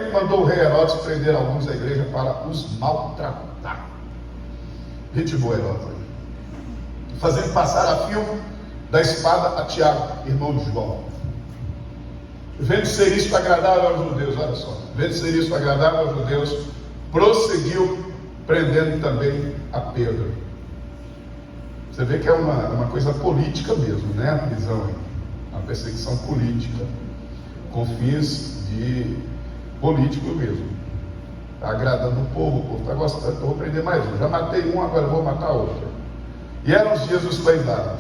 Porém, mandou o rei Herodes prender alguns da igreja para os maltratar. Gente boa, Herodes. Fazendo passar a fio da espada a Tiago, irmão de João. Vendo ser isto agradável aos judeus, olha só. Vendo ser isto agradável aos judeus, prosseguiu prendendo também a Pedro. Você vê que é uma coisa política mesmo, né? A prisão, uma perseguição política, com fins de político mesmo. Está agradando o povo está gostando, eu vou prender mais um. Já matei um, agora vou matar outro. E eram os dias dos pães d'água.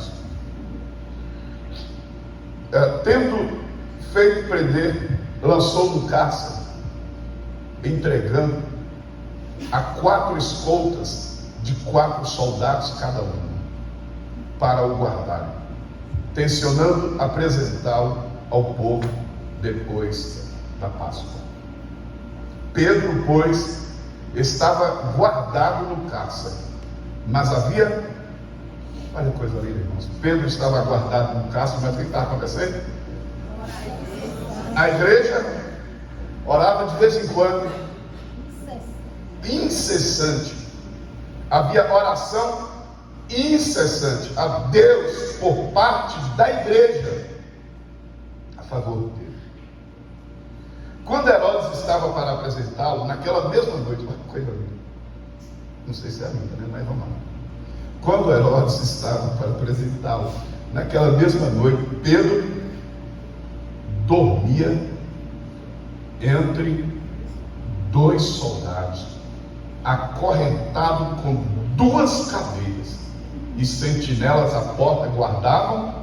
Tendo feito prender, lançou no cárcere, entregando a 4 escoltas de 4 soldados cada um, para o guardarem, tencionando apresentá-lo ao povo depois da Páscoa. Pedro, pois, estava guardado no cárcere, mas havia, olha que coisa linda, irmãos, Pedro estava guardado no cárcere, mas o que estava acontecendo? A igreja orava de vez em quando, incessante, havia oração incessante a Deus por parte da igreja a favor dele. Quando Herodes estava para apresentá-lo, naquela mesma noite, uma coisa linda, não sei se é linda, né? Mas vamos lá. Quando Herodes estava para apresentá-lo, naquela mesma noite, Pedro dormia entre 2 soldados, acorrentado com 2 cadeias, e sentinelas à porta guardavam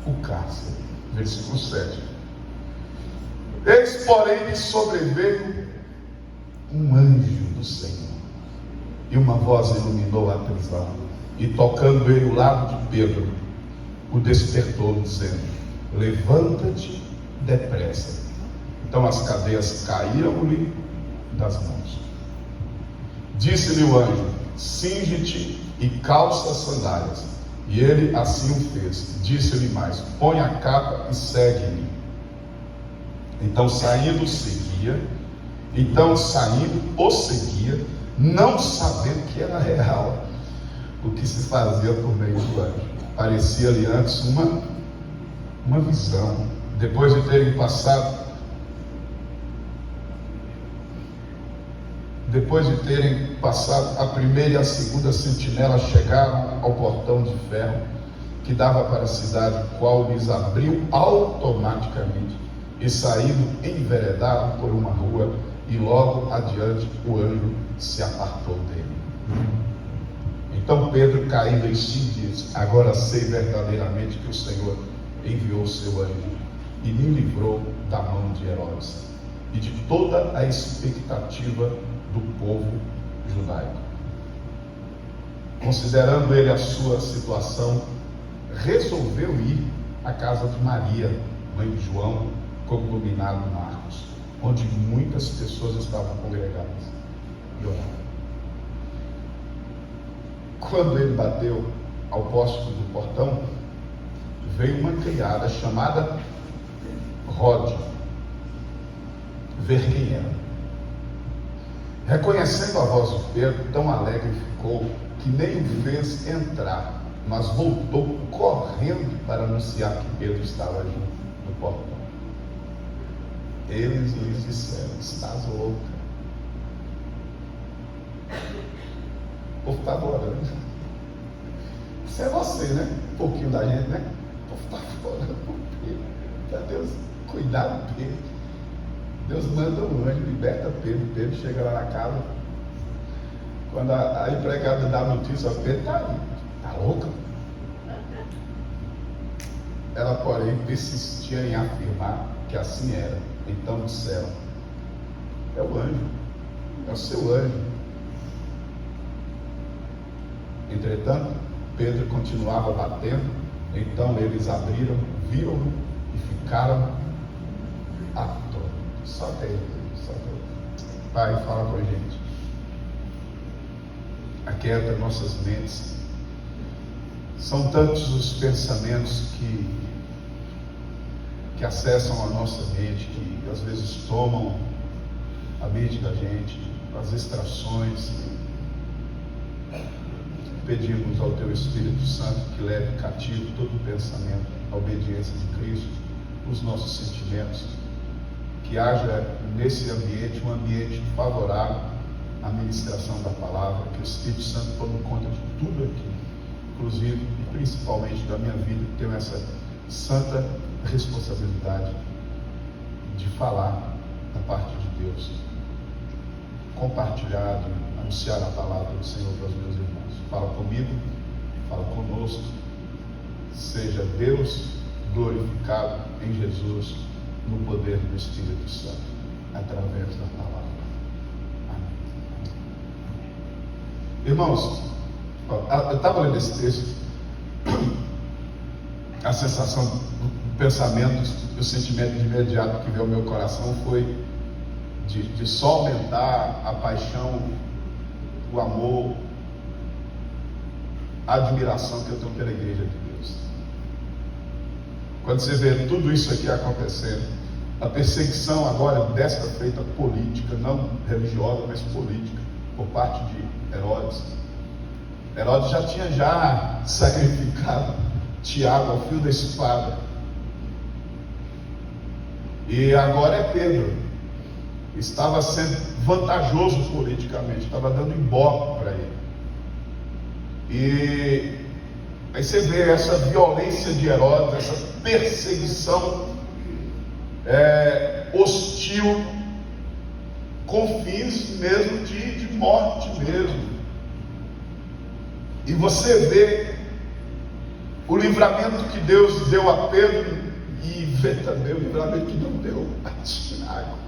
o cárcere. Versículo 7. Eis, porém, que sobreveio um anjo do Senhor, e uma voz iluminou a prisão, e tocando ele o lado de Pedro, o despertou, dizendo: levanta-te depressa. Então as cadeias caíram-lhe das mãos. Disse-lhe o anjo: cinge-te e calça as sandálias. E ele assim o fez. Disse-lhe mais: põe a capa e segue-me. Então saindo, o seguia, não sabendo que era real o que se fazia por meio do anjo. Parecia-lhe antes uma visão. Depois de terem passado a primeira e a segunda sentinela, chegaram ao portão de ferro que dava para a cidade, o qual lhes abriu automaticamente, e saindo enveredaram por uma rua, e logo adiante o anjo se apartou dele. Então Pedro, caindo em si, disse: agora sei verdadeiramente que o Senhor enviou o seu anjo e me livrou da mão de Herodes e de toda a expectativa do povo judaico. Considerando ele a sua situação, resolveu ir à casa de Maria, mãe de João, cognominado Marcos, onde muitas pessoas estavam congregadas e oravam. Quando ele bateu ao poste do portão, veio uma criada chamada Rode ver quem era. Reconhecendo a voz de Pedro, tão alegre ficou que nem o fez entrar, mas voltou correndo para anunciar que Pedro estava ali no portão. Eles lhes disseram: estás louca. O povo está adorando. Isso é você, né? Um pouquinho da gente, né? O povo está adorando por Pedro. Para Deus cuidar de Pedro. Deus manda um anjo, liberta Pedro. Pedro chega lá na casa. Quando a empregada dá a notícia, Pedro está ali. Está louca? Ela, porém, persistia em afirmar que assim era. Então disseram: é o anjo, é o seu anjo. Entretanto, Pedro continuava batendo. Então eles abriram, viram-no e ficaram atônitos. Só Deus. Pai, fala com a gente. Aquieta nossas mentes. São tantos os pensamentos que acessam a nossa mente, que às vezes tomam a mente da gente, as distrações. Pedimos ao Teu Espírito Santo que leve cativo todo o pensamento à obediência de Cristo, os nossos sentimentos, que haja nesse ambiente um ambiente favorável à ministração da palavra, que o Espírito Santo tome conta de tudo aqui, inclusive e principalmente da minha vida, que tenho essa santa responsabilidade de falar da parte de Deus, compartilhar, de anunciar a palavra do Senhor para os meus irmãos. Fala comigo, fala conosco, seja Deus glorificado em Jesus, no poder do Espírito Santo, através da palavra. Amém. Irmãos, eu estava lendo esse texto, a sensação, o pensamento, o sentimento de imediato que veio ao meu coração foi de só aumentar a paixão, o amor, a admiração que eu tenho pela igreja de Deus. Quando você vê tudo isso aqui acontecendo, a perseguição agora desta feita política, não religiosa, mas política, por parte de Herodes. Herodes já tinha sacrificado Tiago ao fio da espada. E agora é Pedro. Estava sendo vantajoso politicamente, estava dando ibope para ele. E aí você vê essa violência de Herodes, essa perseguição hostil, com fins mesmo de morte mesmo. E você vê o livramento que Deus deu a Pedro, e vê também o livramento que não deu a Tiago.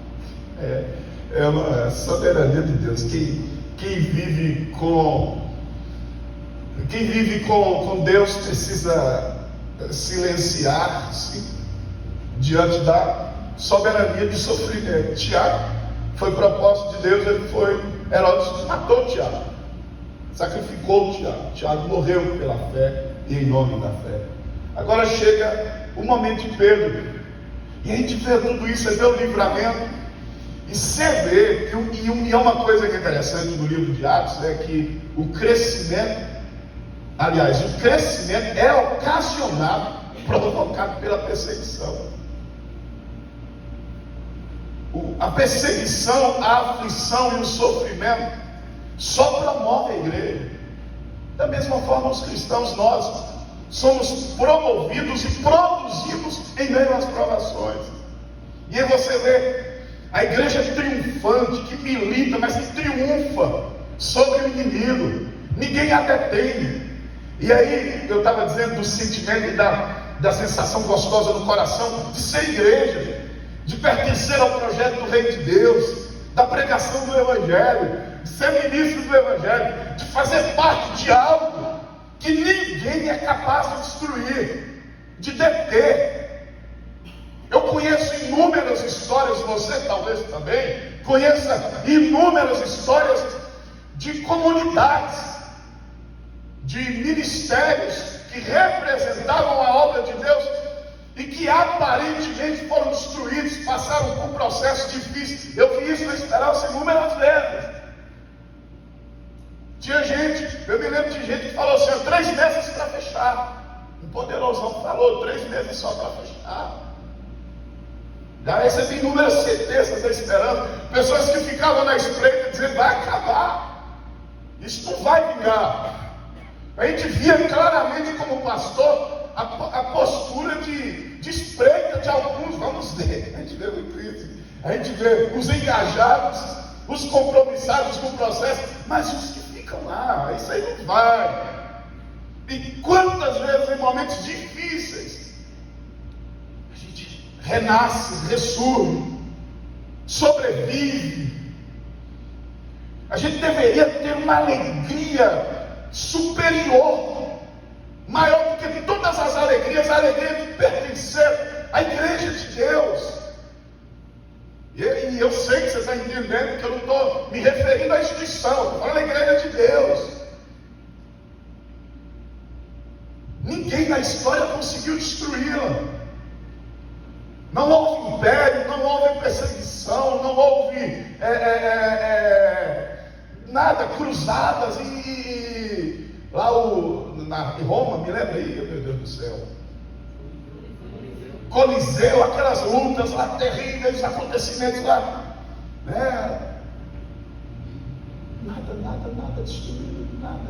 É uma soberania de Deus. Quem vive com Deus precisa silenciar-se diante da soberania de sofrimento. Tiago foi propósito de Deus, Herodes matou Tiago, sacrificou Tiago. Tiago morreu pela fé e em nome da fé. Agora chega o momento de Pedro, e a gente vê tudo isso, você vê o livramento. E você vê, e é uma coisa que é interessante no livro de Atos, é que o crescimento é ocasionado, provocado pela perseguição. A perseguição, a aflição e o sofrimento só promove a igreja. Da mesma forma, os cristãos, nós somos promovidos e produzidos em meio às provações. E aí você vê a igreja triunfante, que milita, mas que triunfa sobre o inimigo. Ninguém a detém. E aí, eu estava dizendo do sentimento e da sensação gostosa no coração de ser igreja, de pertencer ao projeto do Reino de Deus, da pregação do Evangelho, de ser ministro do Evangelho, de fazer parte de algo que ninguém é capaz de destruir, de deter. Eu conheço inúmeras histórias, você talvez também conheça inúmeras histórias de comunidades, de ministérios que representavam a obra de Deus e que aparentemente foram destruídos, passaram por processos difíceis. Eu vi isso na Esperança inúmeras vezes. Tinha gente, eu me lembro de gente que falou assim: 3 meses para fechar. Um poderosão falou: 3 meses só para fechar. Já recebi inúmeras certezas da Esperança, pessoas que ficavam na espreita dizendo: vai acabar, isso não vai vingar. A gente via claramente como pastor a postura de espreita de alguns. Vamos ver, a gente vê muito isso. A gente vê os engajados, os compromissados com o processo, mas os que ficam lá, isso aí não vai. E quantas vezes em momentos difíceis a gente renasce, ressurge, sobrevive. A gente deveria ter uma alegria superior, maior do que todas as alegrias, a alegria de pertencer à igreja de Deus. E eu sei que você está entendendo que eu não estou me referindo à instituição, estou falando da igreja de Deus. Ninguém na história conseguiu destruí-la. Não houve império, não houve perseguição, não não houve nada, cruzadas e lá em Roma, me lembra aí, meu Deus do céu, Coliseu, aquelas lutas lá terríveis, acontecimentos lá, né? Nada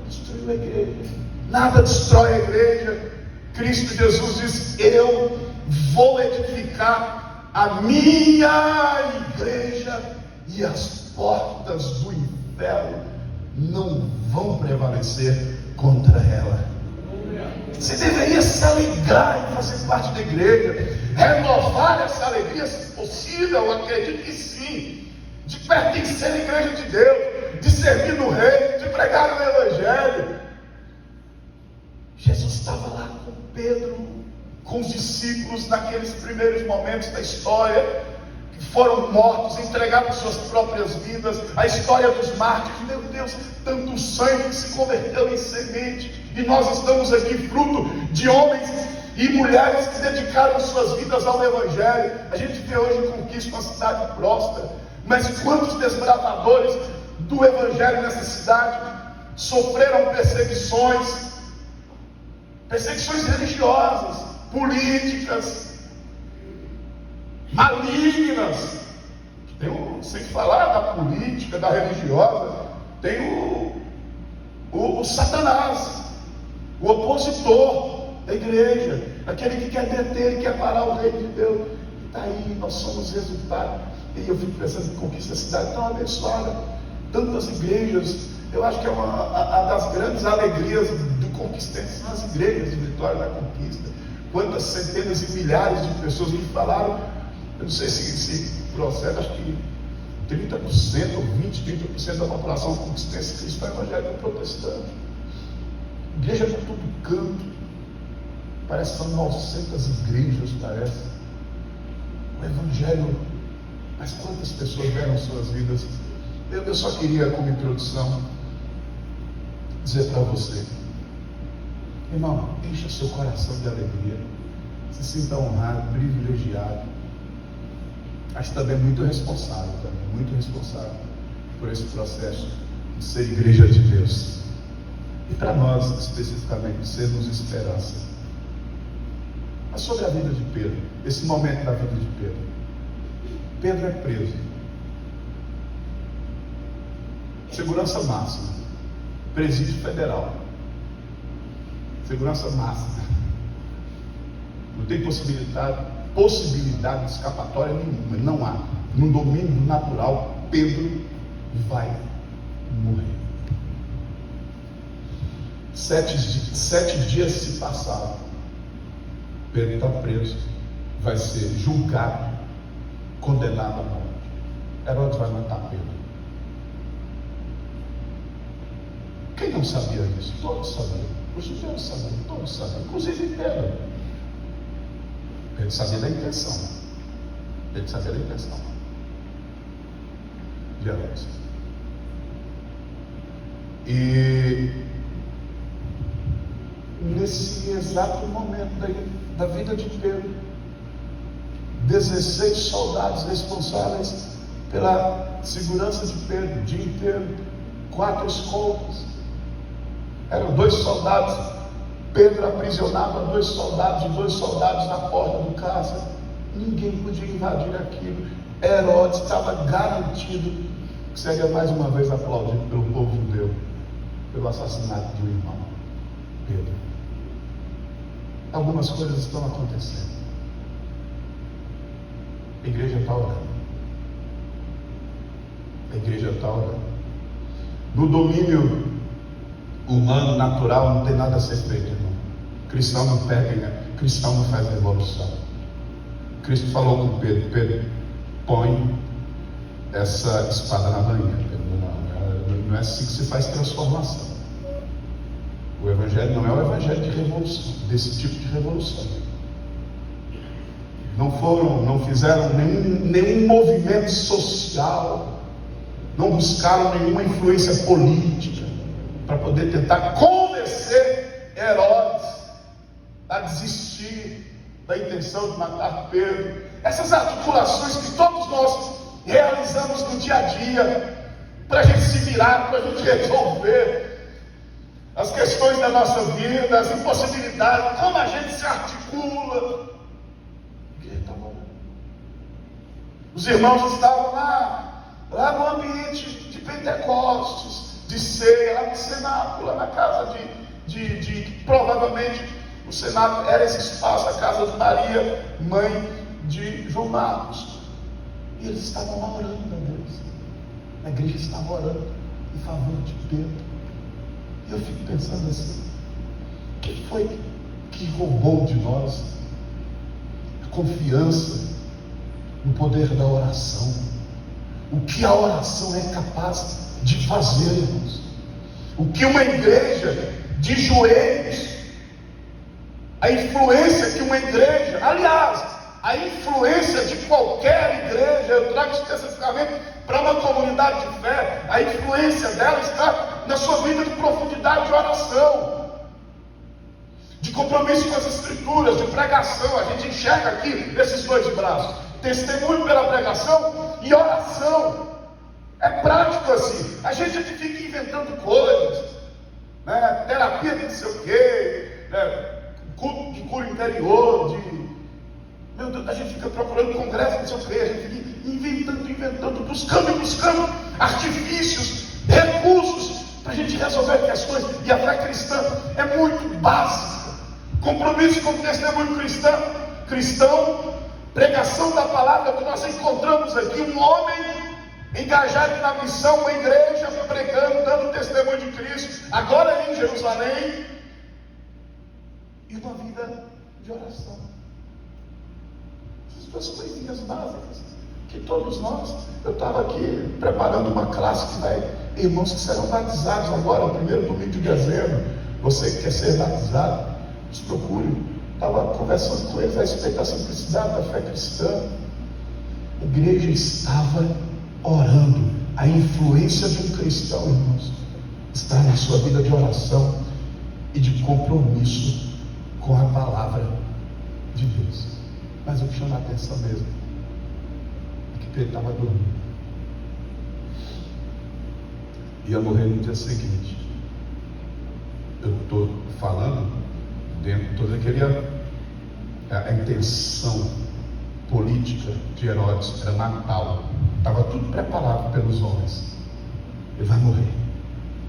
destruiu a igreja, nada destrói a igreja. Cristo Jesus diz: eu vou edificar a minha igreja e as portas do inferno não vão prevalecer contra ela. Você deveria se alegrar em fazer parte da igreja, renovar essa alegria, se possível, eu acredito que sim, de pertencer à igreja de Deus, de servir no reino, de pregar o evangelho. Jesus estava lá com Pedro, com os discípulos naqueles primeiros momentos da história, que foram mortos, entregaram suas próprias vidas, a história dos mártires. Meu Deus, tanto sangue que se converteu em semente, e nós estamos aqui fruto de homens e mulheres que dedicaram suas vidas ao evangelho. A gente vê hoje Conquista uma cidade próspera, mas quantos desbravadores do evangelho nessa cidade sofreram perseguições religiosas, políticas, malignas. Sem falar da política, da religiosa, tem o Satanás, o opositor da igreja, aquele que quer deter e quer parar o reino de Deus. E está aí, nós somos resultado. E eu fico pensando em Conquista, a cidade tão abençoada, tantas igrejas. Eu acho que é uma das grandes alegrias do Conquistense são as igrejas de Vitória da Conquista. Quantas centenas e milhares de pessoas me falaram, eu não sei se procede, acho que 30% ou 30% da população conquistense cristã evangélica protestante. Igreja por todo canto, parece que são 900 igrejas, parece. O evangelho, mas quantas pessoas deram suas vidas? Eu só queria, como introdução, dizer para você, irmão, encha seu coração de alegria, se sinta honrado, privilegiado, mas também muito responsável por esse processo de ser igreja de Deus, e para nós especificamente sermos esperança. Mas sobre a vida de Pedro, esse momento da vida de Pedro é preso, segurança máxima, presídio federal, segurança máxima, não tem possibilidade de escapatória nenhuma, não há. No domínio natural, Pedro vai morrer. 7 dias se passaram, Pedro está preso, vai ser julgado, condenado à morte. Herodes vai matar Pedro. Quem não sabia disso? Todos sabiam. Os judeus sabiam, todos sabiam, inclusive Pedro. Pedro sabia da intenção. Pedro sabia da intenção de Herodes. E nesse exato momento da vida de Pedro, 16 soldados responsáveis pela segurança de Pedro, o dia inteiro, 4 escoltas. Eram 2 soldados, Pedro aprisionava 2 soldados, e 2 soldados na porta do cárcere. Ninguém podia invadir aquilo. Herodes estava garantido que seria mais uma vez aplaudido pelo povo judeu, pelo assassinato de um irmão, Pedro. Algumas coisas estão acontecendo. A igreja está orando. A igreja está orando. No domínio humano, natural, não tem nada a ser feito, irmão. Cristão não pega, cristão não faz revolução. Cristo falou com Pedro: Pedro, põe essa espada na manhã. Não é assim que se faz transformação. O evangelho não é o evangelho de revolução, desse tipo de revolução. Não fizeram nenhum movimento social, não buscaram nenhuma influência política para poder tentar convencer Herodes a desistir da intenção de matar Pedro. Essas articulações que todos nós realizamos no dia a dia, para a gente se virar, para a gente resolver as questões da nossa vida, as impossibilidades, como a gente se articula. Os irmãos estavam lá no ambiente de Pentecostes, de ceia, lá no cenáculo, lá na casa provavelmente o cenáculo era esse espaço, a casa de Maria, mãe de João Marcos. E eles estavam lá orando a Deus. A igreja estava orando em favor de Pedro. E eu fico pensando assim: o que foi que roubou de nós a confiança no poder da oração? O que a oração é capaz de fazer, irmãos? O que uma igreja de joelhos, a influência que uma igreja, aliás, a influência de qualquer igreja, eu trago especificamente para uma comunidade de fé, a influência dela está na sua vida de profundidade de oração, de compromisso com as escrituras, de pregação. A gente enxerga aqui esses dois braços: testemunho pela pregação e oração. É prático assim. A gente fica inventando coisas, né? Terapia de não sei o quê, né? Culto de cura interior, meu Deus, a gente fica procurando congresso, não sei o quê, a gente fica inventando, buscando artifícios, recursos para a gente resolver questões. E a fé cristã é muito básica. Compromisso com o testemunho cristão, pregação da palavra, que nós encontramos aqui um homem engajado na missão, uma igreja pregando, dando testemunho de Cristo, agora em Jerusalém, e uma vida de oração. Essas duas coisinhas básicas que todos nós. Eu estava aqui preparando uma classe que vai, irmãos que serão batizados agora, no primeiro domingo de dezembro. Você que quer ser batizado, nos procure. Estava conversando com eles a respeito da simplicidade da fé cristã. A igreja estava orando. A influência de um cristão, irmãos, está na sua vida de oração e de compromisso com a palavra de Deus. Mas o que chama a atenção mesmo é que Pedro estava dormindo. Ia morrer no dia seguinte. Eu estou falando dentro, toda a intenção política de Herodes era matar. Estava tudo preparado pelos homens. Ele vai morrer.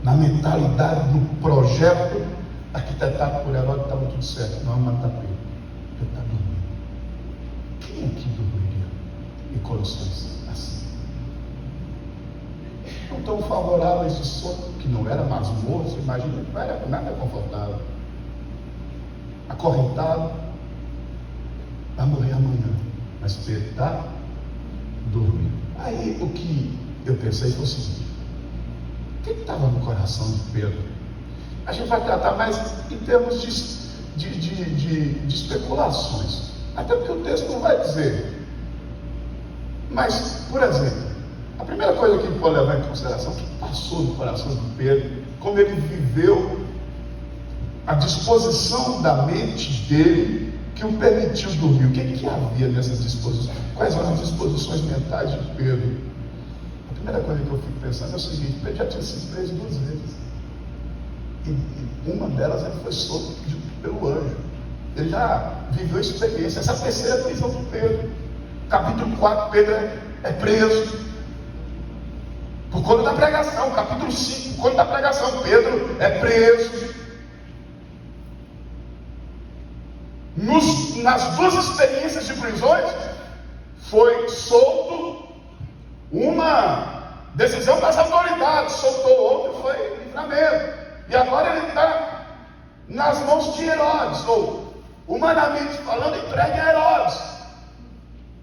Na mentalidade do projeto arquitetado por Herodes, estava tudo certo. Não é matar Pedro. Pedro está dormindo. Quem aqui dormiria em condições assim? Não tão favoráveis de sono, que não era masmorra, você imagina, não era nada confortável. Acorrentado, vai morrer amanhã. Mas Pedro está dormindo. Aí o que eu pensei foi o seguinte: o que estava no coração de Pedro? A gente vai tratar mais em termos de especulações, até porque o texto não vai dizer. Mas, por exemplo, a primeira coisa que a gente pode levar em consideração é o que passou no coração de Pedro, como ele viveu a disposição da mente dele que o permitiu dormir. O que havia nessas disposições? Quais eram as disposições mentais de Pedro? A primeira coisa que eu fico pensando é o seguinte: Pedro já tinha sido preso 2 vezes. E uma delas ele foi solto pelo anjo. Ele já viveu a experiência. Essa é a terceira prisão de Pedro. Capítulo 4, Pedro é preso por conta da pregação. Capítulo 5, por conta da pregação, Pedro é preso. Nas 2 experiências de prisões, foi solto, uma decisão das autoridades, soltou outro, foi livramento. E agora ele está nas mãos de Herodes, ou humanamente falando, entregue a Herodes.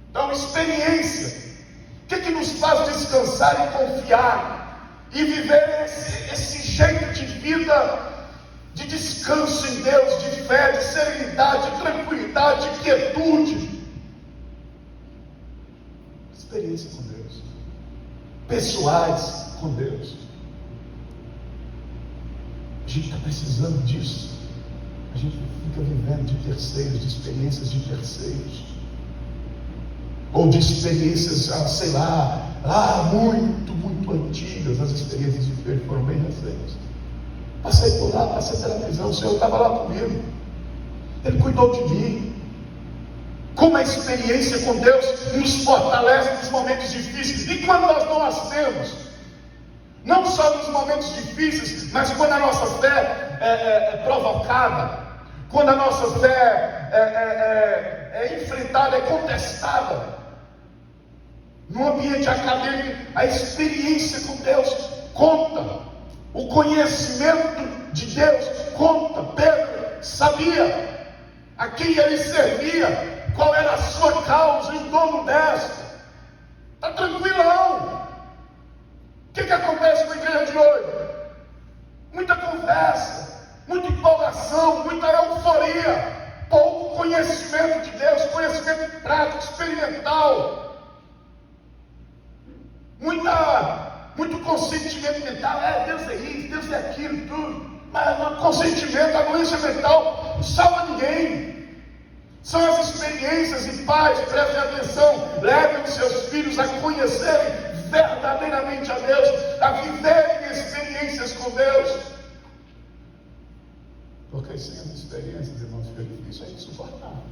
Então, experiência. O que nos faz descansar e confiar e viver esse jeito de vida de descanso em Deus, de fé, de serenidade, de tranquilidade, de quietude? Experiência com Deus, pessoais com Deus. A gente está precisando disso. A gente fica vivendo de terceiros, de experiências de terceiros. ou de experiências, sei lá, muito antigas. As experiências de Pedro foram bem recentes. Passei por lá, passei pela prisão, o Senhor estava lá comigo, Ele cuidou de mim. Como a experiência com Deus nos fortalece nos momentos difíceis, e quando nós não as temos, não só nos momentos difíceis, mas quando a nossa fé é provocada, quando a nossa fé é enfrentada, é contestada. No ambiente acadêmico, a experiência com Deus conta, o conhecimento de Deus conta. Pedro sabia a quem ele servia, qual era a sua causa e o dono desta. Está tranquilão. O que acontece com a igreja de hoje? Muita conversa, muita empolgação, muita euforia, pouco conhecimento de Deus, conhecimento prático, experimental, muito consentimento mental. Deus é isso, Deus é aquilo, tudo. Mas consentimento, anuência mental não salva ninguém. São as experiências, e pais, prestem atenção, levem os seus filhos a conhecerem verdadeiramente a Deus, a viverem experiências com Deus. Porque sem as experiências, irmãos, fica difícil, é insuportável.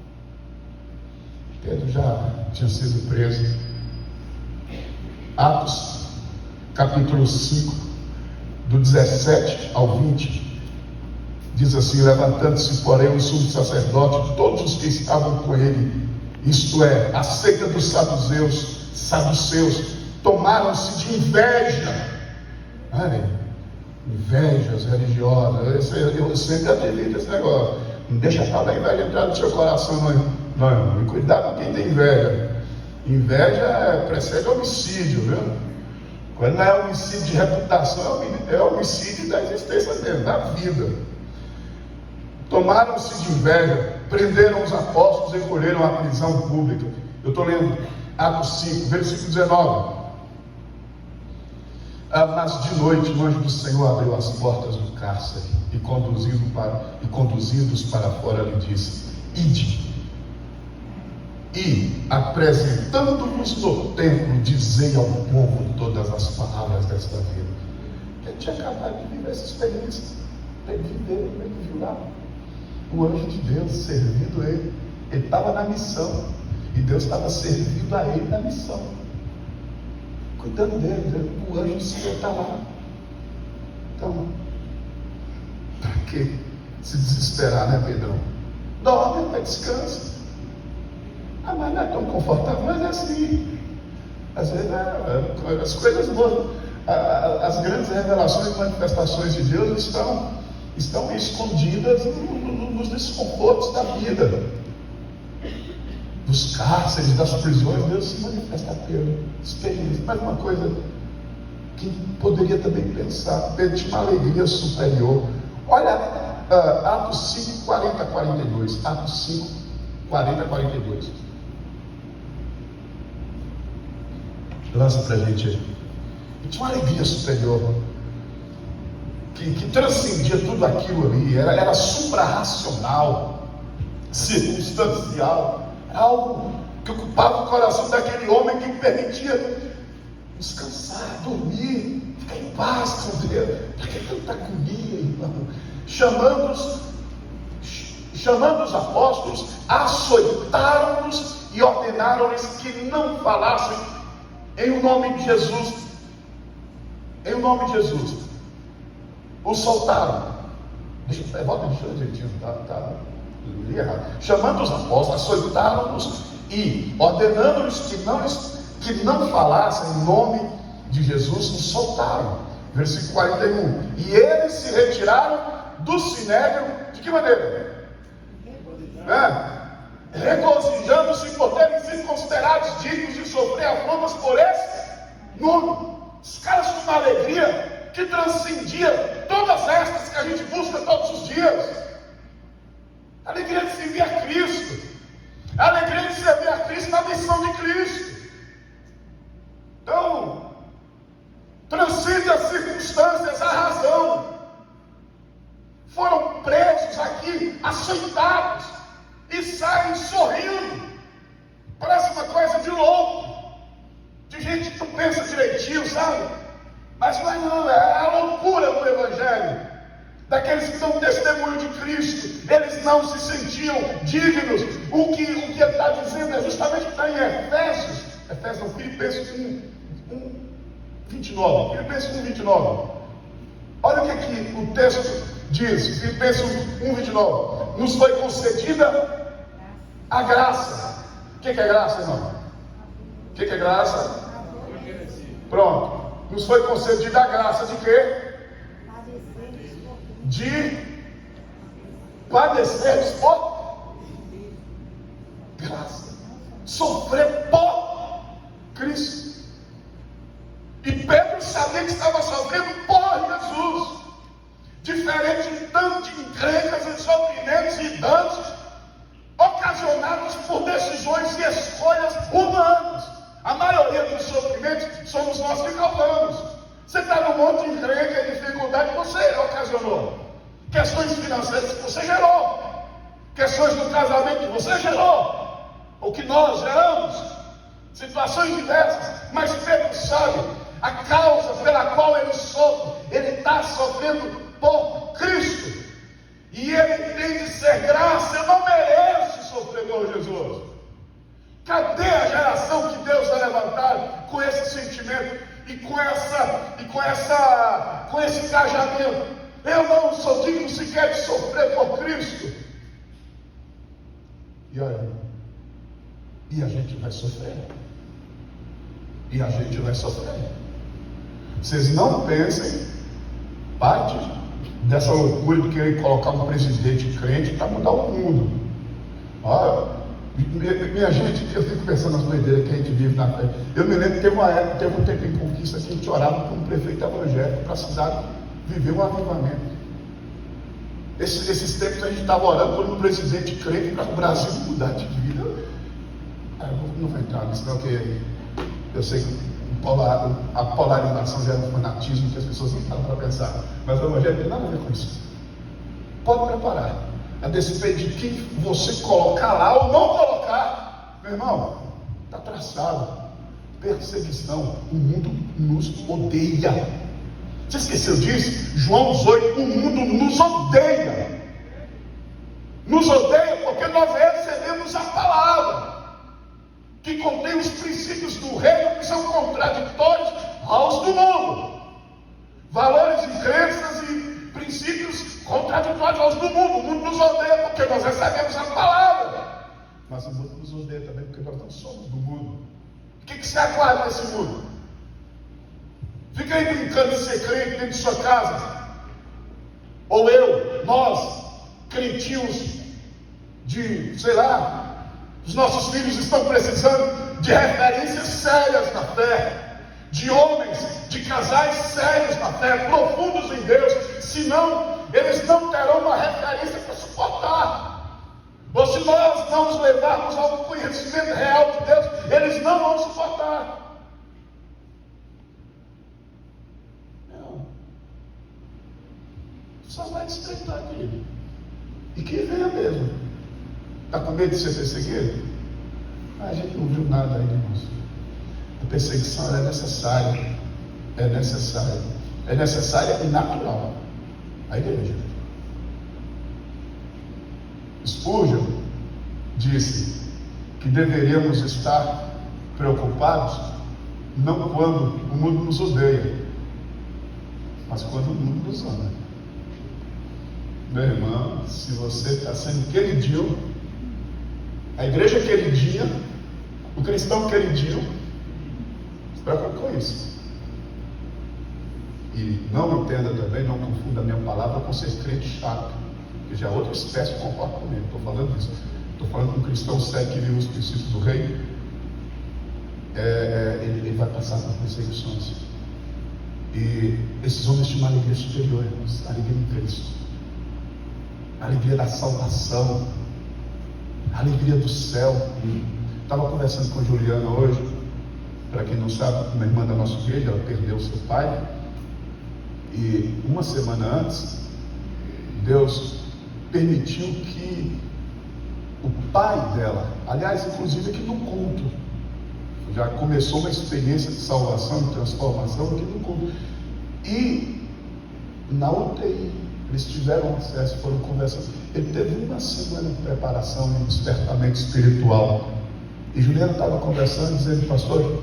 Pedro já tinha sido preso. Atos, capítulo 5, do 17 ao 20, diz assim: levantando-se, porém, o sumo sacerdote, todos os que estavam com ele, isto é, a seita dos saduceus, tomaram-se de inveja. Invejas religiosas. Eu sempre admito esse negócio. Não deixa a tal da inveja entrar no seu coração, não. E cuidado com quem tem inveja. Inveja precede homicídio, viu? Quando não é homicídio de reputação, é homicídio da existência dele, da vida. Tomaram-se de inveja, prenderam os apóstolos e recolheram à prisão pública. Eu estou lendo Atos 5, versículo 19. Mas de noite o anjo do Senhor abriu as portas do cárcere e conduzindo-os para fora lhe disse: ide, e apresentando-vos no templo, dizei ao povo todas as palavras desta vida. Ele tinha acabado de viver essa experiência. Ele viu lá o anjo de Deus servindo ele. Ele estava na missão, e Deus estava servindo a ele na missão, cuidando dele. O anjo do Senhor está lá. Então, para que se desesperar, né, Pedrão? Dorme, mas descansa. Mas não é tão confortável, mas é assim. Às vezes as coisas boas, as grandes revelações e manifestações de Deus estão escondidas nos desconfortos da vida, dos cárceres, das prisões. Deus se manifesta pela experiência. Mas uma coisa que poderia também pensar, Pedro tinha uma alegria superior. Olha, Atos 5, 40 a 42. Atos 5, 40 a 42. Lança para a gente aí. Ele tinha uma alegria superior, que transcendia tudo aquilo ali. Era suprarracional, circunstancial. Algo que ocupava o coração daquele homem, que permitia descansar, dormir, ficar em paz com Deus. Para que tanta agonia, irmão? Chamando os apóstolos, açoitaram-nos e ordenaram-lhes que não falassem em o nome de Jesus. Em o nome de Jesus. O soltaram. Volta de chão direitinho, li errado. Chamando os apóstolos, açoitaram-nos e ordenando-lhes que não falassem em nome de Jesus, os soltaram. Versículo 41. E eles se retiraram do sinédrio, de que maneira? Regozijando-se por terem sido considerados dignos de sofrer afrontas por esse nome. Os caras com uma alegria que transcendia todas estas que a gente busca todos os dias. A alegria de servir a Cristo, a alegria de servir a Cristo na missão de Cristo. Então, transcende as circunstâncias, a razão. Foram presos aqui, açoitados, e saem sorrindo. Parece uma coisa de louco, de gente que não pensa direitinho, sabe? Mas não, é a loucura do Evangelho. Daqueles que dão testemunho de Cristo, eles não se sentiam dignos. O que ele está dizendo é justamente o que está em Filipenses 1:29. Filipenses 1:29. Olha o que o texto diz, Filipenses 1:29. Nos foi concedida a graça. O que é graça, irmão? O que é graça? Pronto. Nos foi concedida a graça de quê? De padecer por graça, sofrer por Cristo. E Pedro sabia que estava sofrendo por Jesus, diferente tanto de encrencas e sofrimentos e danos ocasionados por decisões e escolhas humanas. A maioria dos sofrimentos somos nós que causamos. Você está num monte de encrenca e dificuldade que você ocasionou. Questões financeiras que você gerou. Questões do casamento que você gerou. Ou que nós geramos. Situações diversas. Mas Pedro sabe a causa pela qual ele sofre. Ele está sofrendo por Cristo. E ele tem de ser graça. Eu não mereço sofrer por Jesus. Cadê a geração que Deus vai levantar com esse sentimento? E com esse engajamento? Eu não sou digno sequer de sofrer por Cristo. E olha, e a gente vai sofrer. E a gente vai sofrer. Vocês não pensem parte dessa loucura de querer colocar um presidente crente para mudar o mundo. Olha, minha gente, eu fico pensando nas doideiras que a gente vive na fé. Eu me lembro que teve um tempo em Conquista que a gente orava por um prefeito evangélico para a cidade viver um avivamento. Esses tempos a gente estava orando por um presidente crente para o Brasil mudar de vida. Eu não vou entrar nisso, não, porque eu sei que a polarização gera um fanatismo que as pessoas não param para pensar. Mas o evangelho não tem nada a ver com isso. Pode preparar. A despeito de quem você colocar lá ou não colocar, meu irmão, está traçado. Perseguição. O mundo nos odeia. Você esqueceu disso? João 18. O mundo nos odeia. Nos odeia porque nós recebemos a palavra que contém os princípios do reino que são contraditórios aos do mundo. Valores e crenças e princípios contraditórios aos do mundo. O mundo nos odeia porque nós recebemos a palavra. Mas o mundo nos odeia também porque nós não somos do mundo. O que você aguarda nesse mundo? Fica aí brincando de ser crente dentro de sua casa. Ou nós, crentinhos de, sei lá, os nossos filhos estão precisando de referências sérias na fé. De homens, de casais sérios na fé, profundos em Deus, senão eles não terão uma referência para suportar. Ou se nós não os levarmos ao conhecimento real de Deus, eles não vão suportar. Não. Só vai estreitar aqui. E que venha mesmo. Está com medo de ser perseguido? A gente não viu nada ainda, irmãos. A perseguição é necessária. É necessária. É necessária e natural. A igreja. Spurgeon disse que deveríamos estar preocupados não quando o mundo nos odeia, mas quando o mundo nos ama. Meu irmão, se você está sendo queridinho, a igreja é queridinha, o cristão queridinho, se preocupe com isso. E não entenda também, não confunda a minha palavra com ser crente chato, que já é outra espécie que concorda comigo. Estou falando disso. Estou falando que um cristão sério que vive os princípios do reino, ele vai passar por perseguições. E esses homens tinham uma alegria superior, irmãos, a alegria em Cristo, a alegria da salvação, a alegria do céu. Estava conversando com a Juliana hoje. Para quem não sabe, uma irmã da nossa igreja, ela perdeu seu pai. E uma semana antes, Deus permitiu que o pai dela, aliás, inclusive aqui no conto, já começou uma experiência de salvação, de transformação aqui no conto. E na UTI, eles tiveram acesso, foram conversando. Ele teve uma semana de preparação e despertamento espiritual. E Juliana estava conversando, dizendo: pastor, o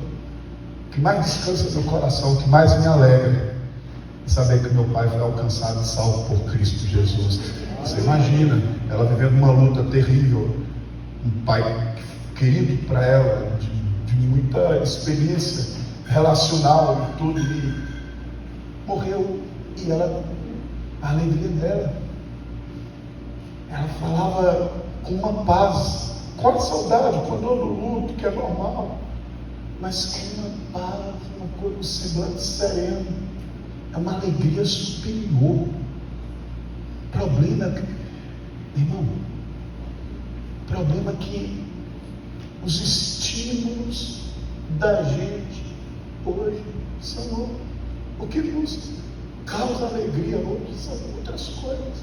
que mais descansa no coração, o que mais me alegra, é saber que meu pai foi alcançado e salvo por Cristo Jesus. Você imagina, ela vivendo uma luta terrível, um pai querido para ela, de muita experiência relacional e tudo, e morreu. E ela, a alegria dela, ela falava com uma paz, com a saudade, com a dor do luto, que é normal, mas com uma paz, uma coisa, um semblante sereno, é uma alegria superior. Problema, irmão, problema que os estímulos da gente hoje são outros. O que nos causa alegria hoje são outras coisas.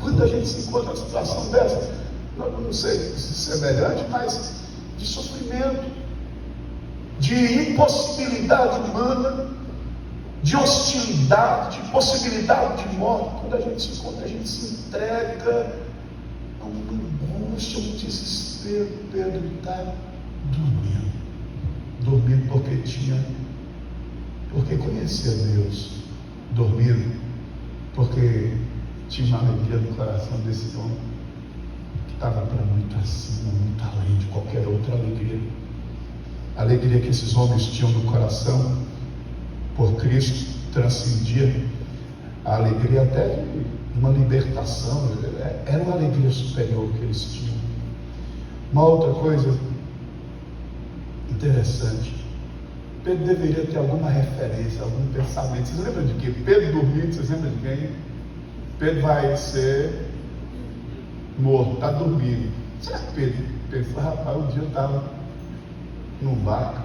Quando a gente se encontra numa situação dessa, não sei se semelhante, mas de sofrimento, de impossibilidade humana, de hostilidade, de possibilidade de morte, quando a gente se encontra, a gente se entrega a uma angústia, um desespero. Pedro está dormindo porque conhecia Deus, dormindo porque tinha uma alegria no coração desse homem, que estava para muito acima, muito além de qualquer outra alegria. A alegria que esses homens tinham no coração por Cristo transcendia a alegria até de uma libertação. Era uma alegria superior que eles tinham. Uma outra coisa interessante, Pedro deveria ter alguma referência, algum pensamento. Vocês lembram de quê? Pedro dormindo, vocês lembram de quem? Pedro vai ser morto, está dormindo. Será que Pedro pensou: rapaz, um dia eu estava num barco,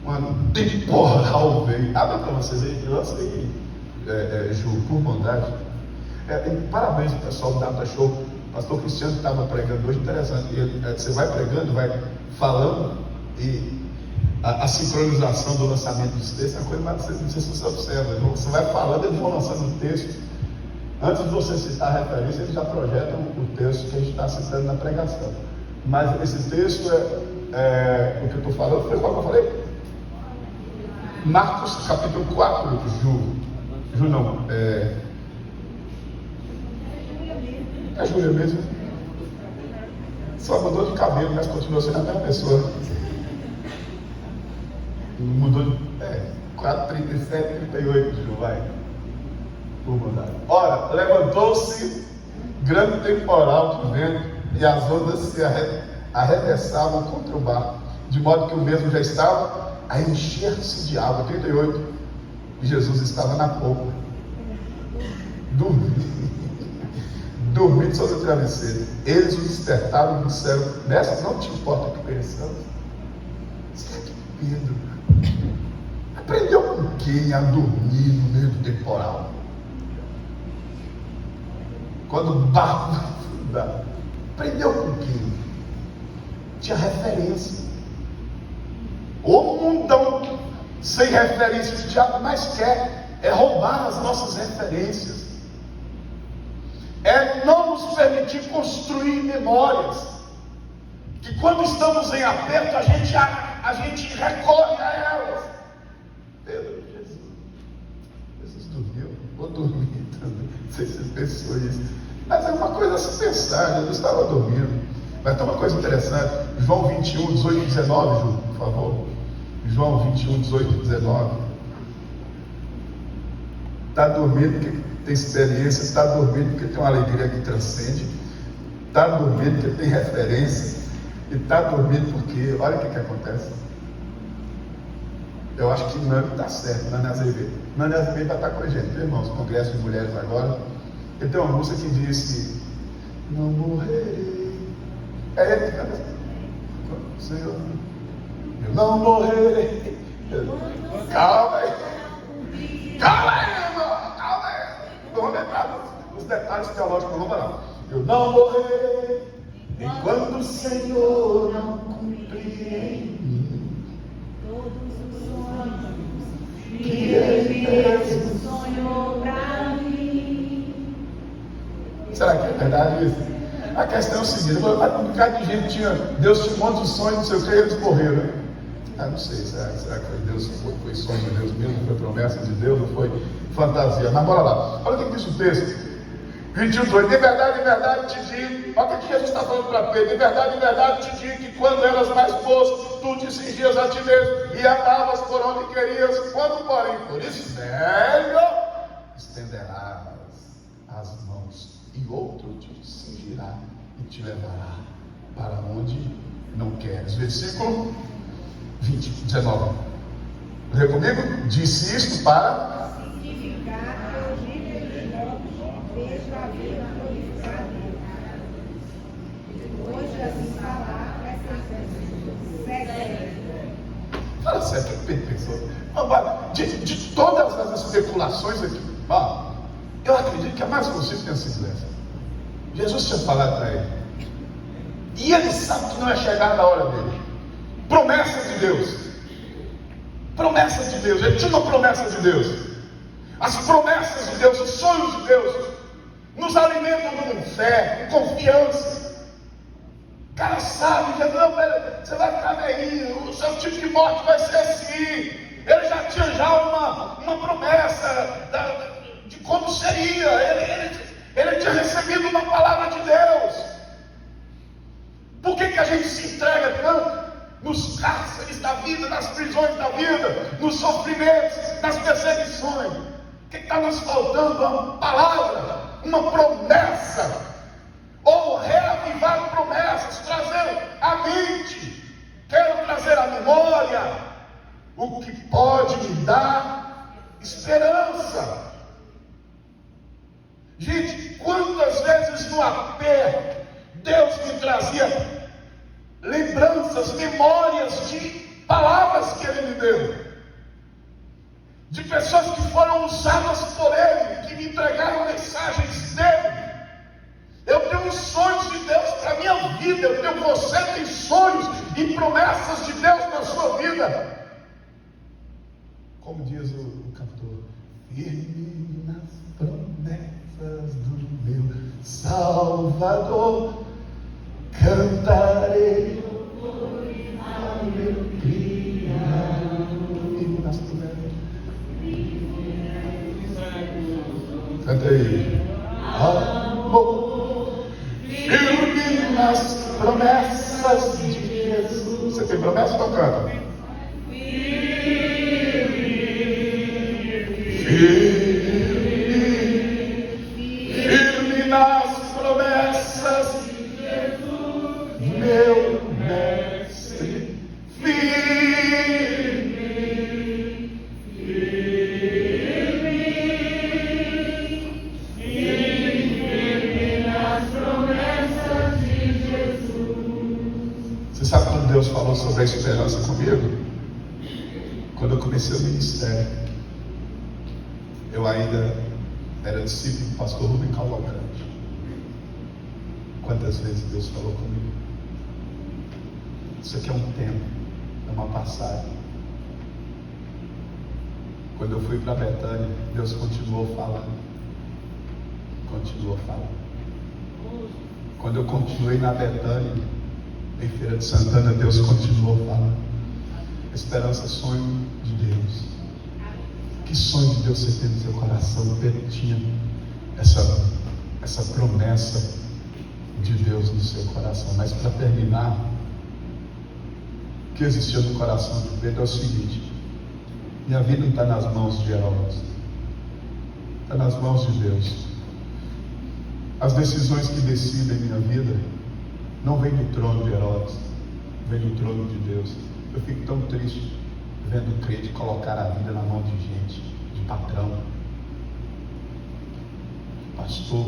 um temporal veio. Abre para vocês aí, lança aí, Ju, por bondade. Parabéns para o pessoal do Data Show. O pastor Cristiano estava pregando hoje, interessante. Você vai pregando, vai falando, e a sincronização do lançamento dos textos é uma coisa mais, não sei se você observa. Você vai falando, eles vão lançando o texto. Antes de você citar a referência, eles já projetam o texto que a gente está citando na pregação. Mas esse texto o que eu estou falando foi qual que eu falei? Marcos capítulo 4, Ju não, é Júlia mesmo. Só mudou de cabelo, mas continua sendo a mesma pessoa. Mudou de 4, 37, 38, Ju, vai. Por mudar. Ora, levantou-se grande temporal de vento, e as ondas se arremessavam contra o barco, de modo que o mesmo já estava a encher-se de água. 38. E Jesus estava na polpa, dormindo sobre o travesseiro. Eles o despertaram do céu. Nessa não te importa que pensamos. Será que Pedro aprendeu com quem a dormir no meio do temporal? Quando o barco afundava, aprendeu com quem? Tinha referência. O mundão sem referência, o diabo mais quer é roubar as nossas referências, é não nos permitir construir memórias, que quando estamos em aperto, a gente recorre a elas. Pedro, Jesus dormiu, vou dormir também. Não sei se você pensou isso, mas é uma coisa a se pensar. Jesus estava dormindo. Mas tem uma coisa interessante, João 21, 18 e 19, Ju, por favor. João 21, 18 e 19. Está dormindo porque tem experiência, está dormindo porque tem uma alegria que transcende, está dormindo porque tem referência, e está dormindo porque, olha o que acontece. Eu acho que Nani está certo, Nani Azevedo. Nani Azevedo vai estar com a gente, irmãos, Congresso de Mulheres agora. Ele tem uma música que diz: não morrerei. É ele que canta: Senhor, eu não morrerei. Calma aí, irmão, calma aí. Vamos entrar nos detalhes teológicos, vamos lá. Eu não morrerei enquanto o Senhor não cumprir em mim todos os sonhos que Ele mesmo sonhou pra mim. Será que é verdade isso? A questão é o seguinte: um bocado de gente tinha, Deus tinha um monte de sonhos, não sei o que, eles morreram. Não sei, será que foi Deus, foi sonho de Deus mesmo, foi promessa de Deus, não foi fantasia? Mas bora lá, olha o que diz o texto, 21:2: de verdade te digo, olha o que Jesus está falando para Pedro, de verdade te digo que quando eras mais moço, tu te cingias a ti mesmo e andavas por onde querias, quando porém por isso velho, estenderás as mãos e outro te cingirá e te levará para onde não queres. Versículo 19. Lê comigo? Disse isto para significar que o dia de vejo a vida glorificada. Hoje assim falar vai ser sério. Fala sério, que perfeição. De todas as especulações aqui, eu acredito que a mais possível tenha sido essa. Jesus tinha falado para ele, e ele sabe que não é chegada a hora dele. Promessa de Deus. Promessa de Deus. Ele tinha uma promessa de Deus. As promessas de Deus, os sonhos de Deus, nos alimentam com fé, com confiança. O cara sabe, não, você vai ficar velhinho, o seu tipo de morte vai ser assim. Ele já tinha uma promessa de como seria. Ele tinha recebido uma palavra de Deus. Por que a gente se entrega tanto nos cárceres da vida, nas prisões da vida, nos sofrimentos, nas perseguições? O que está nos faltando? Uma palavra, uma promessa, ou reavivar promessas, trazer à mente. Quero trazer à memória o que pode me dar esperança. Gente, quantas vezes no aperto Deus me trazia lembranças, memórias de palavras que Ele me deu, de pessoas que foram usadas por Ele, que me entregaram mensagens dele. Eu tenho os sonhos de Deus para a minha vida. Você tem sonhos e promessas de Deus na sua vida. Como diz o cantor, firme nas promessas do meu Salvador, cantarei alegria. Firme nas promessas. Canta aí. Amor, firme nas promessas de Jesus. Você tem promessa? Então canta. Firme nas promessas de Jesus, meu mestre. Firme nas promessas de Jesus. Você sabe quando Deus falou sobre a esperança comigo? Quando eu comecei o ministério. Eu ainda era discípulo do pastor Rubem Cavalcante. Quantas vezes Deus falou comigo? Isso aqui é um tempo, é uma passagem. Quando eu fui para Betânia, Deus continuou falando. Continuou falando. Quando eu continuei na Betânia, em Feira de Santana, Deus continuou falando. Esperança é sonho de Deus. Que sonho de Deus você tem no seu coração? Pedro tinha essa promessa de Deus no seu coração. Mas para terminar, o que existia no coração de Pedro é o seguinte: minha vida não está nas mãos de Herodes, está nas mãos de Deus. As decisões que decidem minha vida não vêm do trono de Herodes, vêm do trono de Deus. Eu fico tão triste vendo o crente colocar a vida na mão de gente, de patrão, de pastor,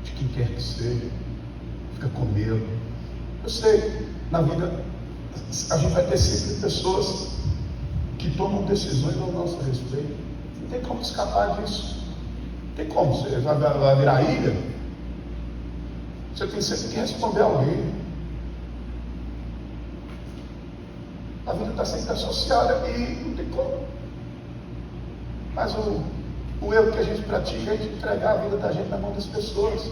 de quem quer que seja. Fica com medo. Eu sei, na vida a gente vai ter sempre pessoas que tomam decisões ao nosso respeito. Não tem como escapar disso. Não tem como. Você vai virar ilha. Você tem sempre que responder a alguém. A vida está sempre associada e não tem como. Mas o erro que a gente pratica é de entregar a vida da gente na mão das pessoas.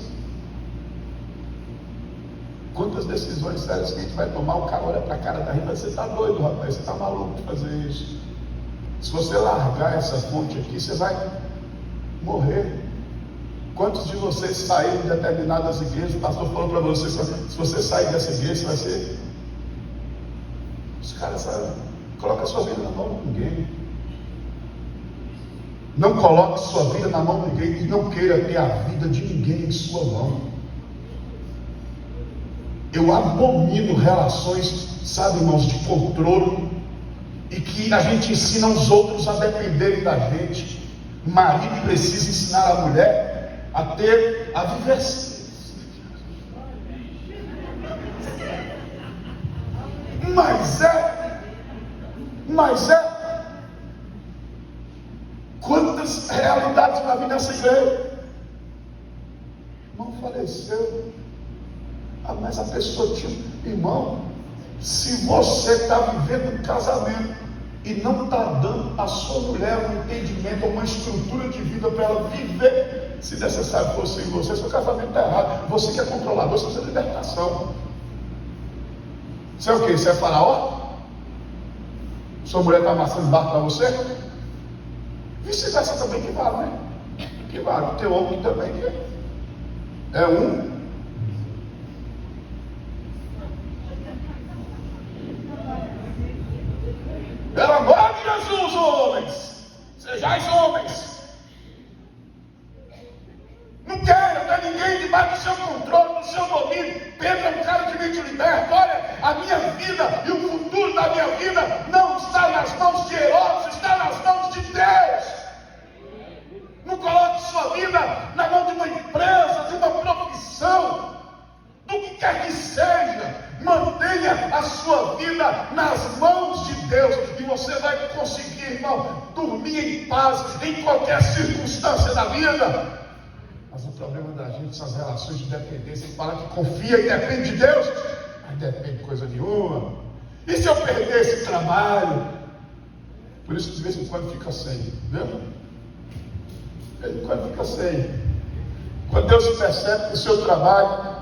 Quantas decisões sérias que a gente vai tomar, o cara olha para a cara da gente, você está doido, rapaz, você está maluco de fazer isso. Se você largar essa fonte aqui, você vai morrer. Quantos de vocês saíram de determinadas igrejas? O pastor falou para você, se você sair dessa igreja, você vai ser... Os caras sabem, coloca a sua vida na mão de ninguém. Não coloque sua vida na mão de ninguém e não queira ter a vida de ninguém em sua mão. Eu abomino relações, sabe, irmãos, de controle, e que a gente ensina os outros a dependerem da gente. O marido precisa ensinar a mulher a viver assim. Mas é. Quantas realidades na vida dessa igreja? Irmão faleceu. Mas a pessoa tinha... Irmão, se você está vivendo um casamento e não está dando à sua mulher um entendimento, uma estrutura de vida para ela viver, se necessário fosse em você, seu casamento está errado. Você que é controlador, você precisa de libertação. Você é o quê? Você é faraó? Sua mulher está amassando barco para você? Vice-versa também que vale, né? Que vale. O teu homem também é um. Pelo amor de Jesus, homens! Sejais homens! Não quero ter ninguém debaixo do seu controle, do seu domínio. Pedro é um cara que me liberta. Olha, a minha vida e o futuro da minha vida não está nas mãos de Herodes, está nas mãos de Deus. Não coloque sua vida na mão de uma empresa, de uma profissão, do que quer que seja. Mantenha a sua vida nas mãos de Deus e você vai conseguir, irmão, dormir em paz em qualquer circunstância da vida. Mas o problema da gente são as relações de dependência. Ele fala que confia e depende de Deus, mas depende de coisa nenhuma. E se eu perder esse trabalho? Por isso que de vez em quando fica sem, viu? De vez em quando fica sem. Quando Deus percebe que o seu trabalho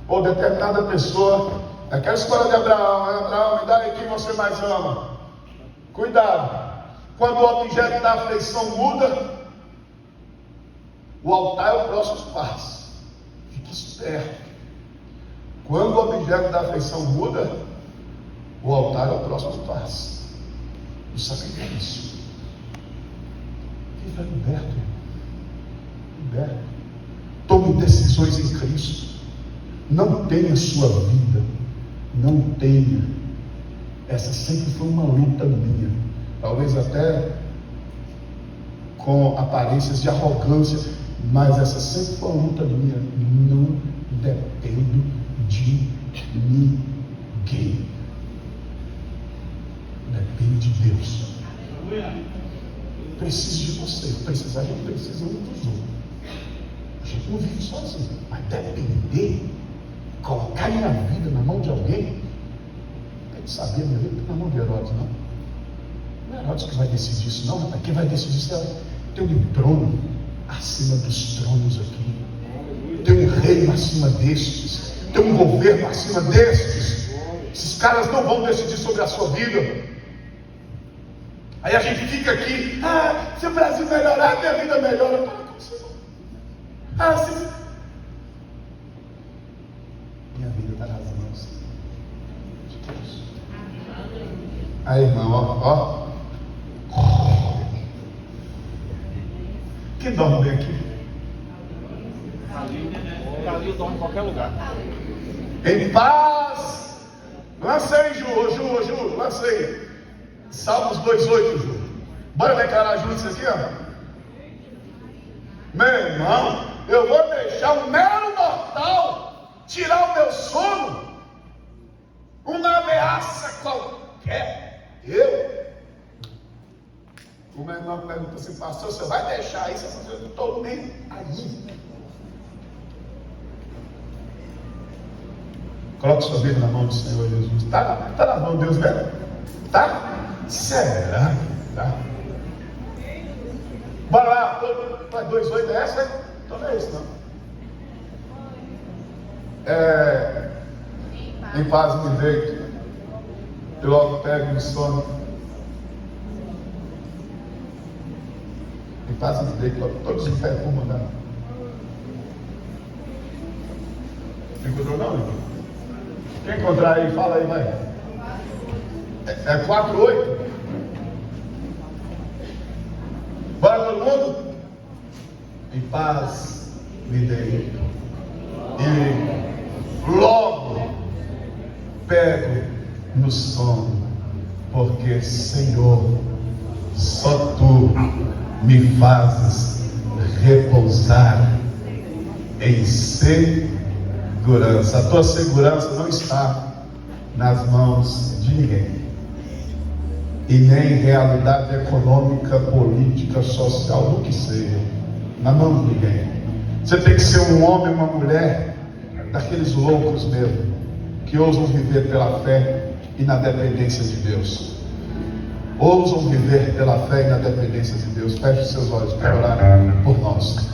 ou determinada pessoa, aquela história de Abraão, Abraão, me dá aí quem você mais ama. Cuidado, quando o objeto da afeição muda, o altar é o próximo passo. Fique esperto. Quando o objeto da afeição muda, o altar é o próximo passo. O sacrifício. Viva liberto. Liberto. Tome decisões em Cristo. Não tenha sua vida. Não tenha. Essa sempre foi uma luta minha. Talvez até com aparências de arrogância, mas essa sempre foi uma luta minha. Não dependo de ninguém. Depende de Deus. Preciso de você. A gente precisa um dos outros. A gente não vive sozinho. Mas depender, colocar minha vida na mão de alguém, tem que saber, minha vida está na mão de Herodes, não. Não é Herodes que vai decidir isso, não, rapaz. Quem vai decidir isso é tem um trono acima dos tronos aqui. Tem um reino acima destes. Tem um governo acima destes. Esses caras não vão decidir sobre a sua vida. Aí a gente fica aqui, se o Brasil melhorar, minha vida melhora. Para com isso. Se... Minha vida está nas mãos de Deus. Aí, irmão, ó. Quem dorme bem aqui? Ali dorme em qualquer lugar. Em paz. Lancei, Ju, lancei. Salmos 2:8, Ju. Bora declarar juntos isso aqui, ó. Meu irmão, eu vou deixar um mero mortal tirar o meu sono. Uma ameaça qualquer. O meu irmão pergunta assim, pastor, você vai deixar isso? Eu não estou nem aí. Coloque sua vida na mão do Senhor Jesus. Tá na mão de Deus mesmo? Tá? Será que tá? Bora lá, 2,8 é essa, hein? Então não é isso, não. Em paz me deito, e logo pego no sono. Em paz me deito, todos em pé, por mandar. Encontrou não, irmão? Quem encontrar aí, fala aí, vai. É 4,8. Bora todo mundo? Em paz me deito, e logo pego no sono, porque Senhor, só Tu me fazes repousar em segurança. A tua segurança não está nas mãos de ninguém, e nem realidade econômica, política, social, do que seja, na mão de ninguém. Você tem que ser um homem, uma mulher, daqueles loucos mesmo, que ousam viver pela fé e na dependência de Deus. Ousam viver pela fé e na dependência de Deus. Feche seus olhos para orar por nós.